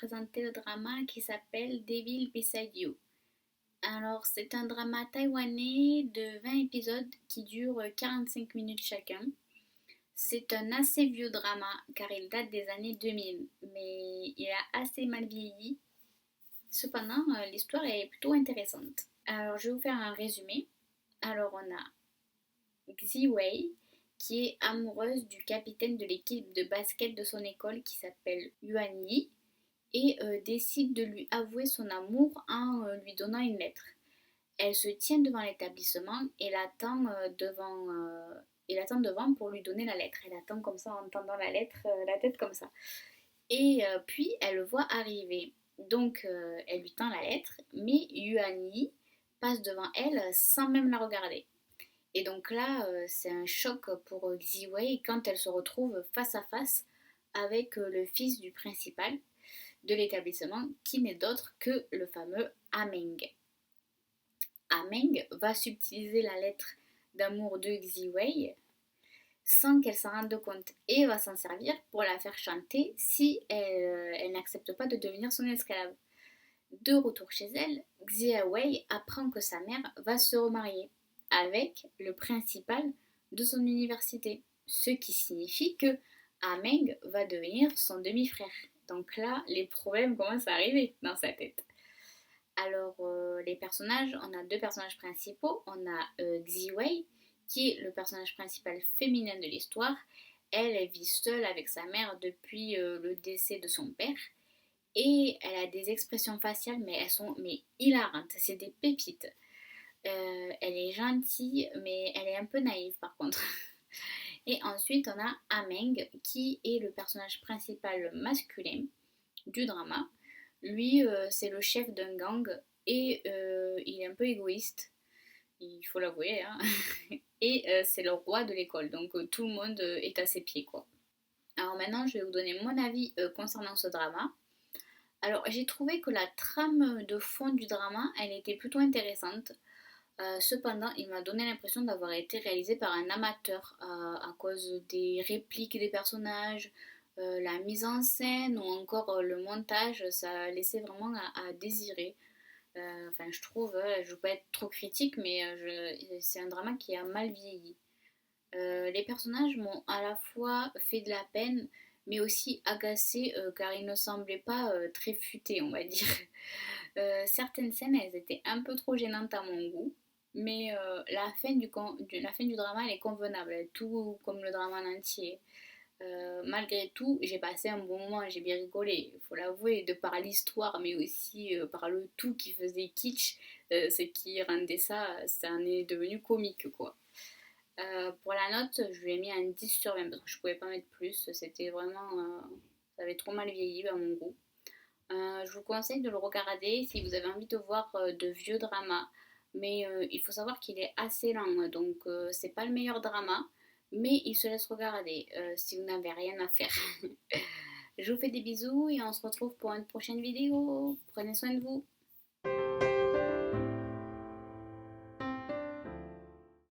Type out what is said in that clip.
présenter le drama qui s'appelle Devil Beside You. Alors, c'est un drama taïwanais de 20 épisodes qui dure 45 minutes chacun. C'est un assez vieux drama car il date des années 2000, mais il a assez mal vieilli. Cependant, l'histoire est plutôt intéressante. Alors, je vais vous faire un résumé. Alors, on a Xiwei qui est amoureuse du capitaine de l'équipe de basket de son école qui s'appelle Yuan Yi et décide de lui avouer son amour en lui donnant une lettre. Elle se tient devant l'établissement et l'attend devant pour lui donner la lettre. Elle attend comme ça en tendant la lettre, la tête comme ça. Et puis elle le voit arriver. Donc elle lui tend la lettre, mais Yuan Yi passe devant elle sans même la regarder. Et donc là, c'est un choc pour Xiwei quand elle se retrouve face à face avec le fils du principal de l'établissement, qui n'est d'autre que le fameux Ameng. Ameng va subtiliser la lettre d'amour de Xiwei sans qu'elle s'en rende compte et va s'en servir pour la faire chanter si elle n'accepte pas de devenir son esclave. De retour chez elle, Xiawei apprend que sa mère va se remarier avec le principal de son université, ce qui signifie que Ameng va devenir son demi-frère. Donc là, les problèmes commencent à arriver dans sa tête. Alors, les personnages, on a deux personnages principaux. On a Xiwei, qui est le personnage principal féminin de l'histoire. Elle vit seule avec sa mère depuis le décès de son père. Et elle a des expressions faciales, mais elles sont hilarantes. C'est des pépites. Elle est gentille, mais elle est un peu naïve par contre. Et ensuite, on a Ameng, qui est le personnage principal masculin du drama. Lui, c'est le chef d'un gang et il est un peu égoïste, il faut l'avouer, hein. Et c'est le roi de l'école, donc tout le monde est à ses pieds, quoi. Alors maintenant, je vais vous donner mon avis concernant ce drama. Alors, j'ai trouvé que la trame de fond du drama, elle était plutôt intéressante. Cependant, il m'a donné l'impression d'avoir été réalisé par un amateur à cause des répliques des personnages, la mise en scène ou encore le montage, ça laissait vraiment à désirer. Enfin, je trouve, je ne veux pas être trop critique, mais c'est un drama qui a mal vieilli. Les personnages m'ont à la fois fait de la peine, mais aussi agacé car ils ne semblaient pas très futés, on va dire. Certaines scènes, elles étaient un peu trop gênantes à mon goût, mais la fin du drama, elle est convenable, tout comme le drama en entier. Malgré tout, j'ai passé un bon moment, j'ai bien rigolé, il faut l'avouer, de par l'histoire, mais aussi par le tout qui faisait kitsch, ce qui rendait ça en est devenu comique, quoi. Pour la note, je lui ai mis un 10 sur 20 parce que je pouvais pas mettre plus, c'était vraiment... ça avait trop mal vieilli à mon goût. Je vous conseille de le regarder si vous avez envie de voir de vieux dramas. Mais il faut savoir qu'il est assez lent, donc c'est pas le meilleur drama, mais il se laisse regarder si vous n'avez rien à faire. Je vous fais des bisous et on se retrouve pour une prochaine vidéo. Prenez soin de vous.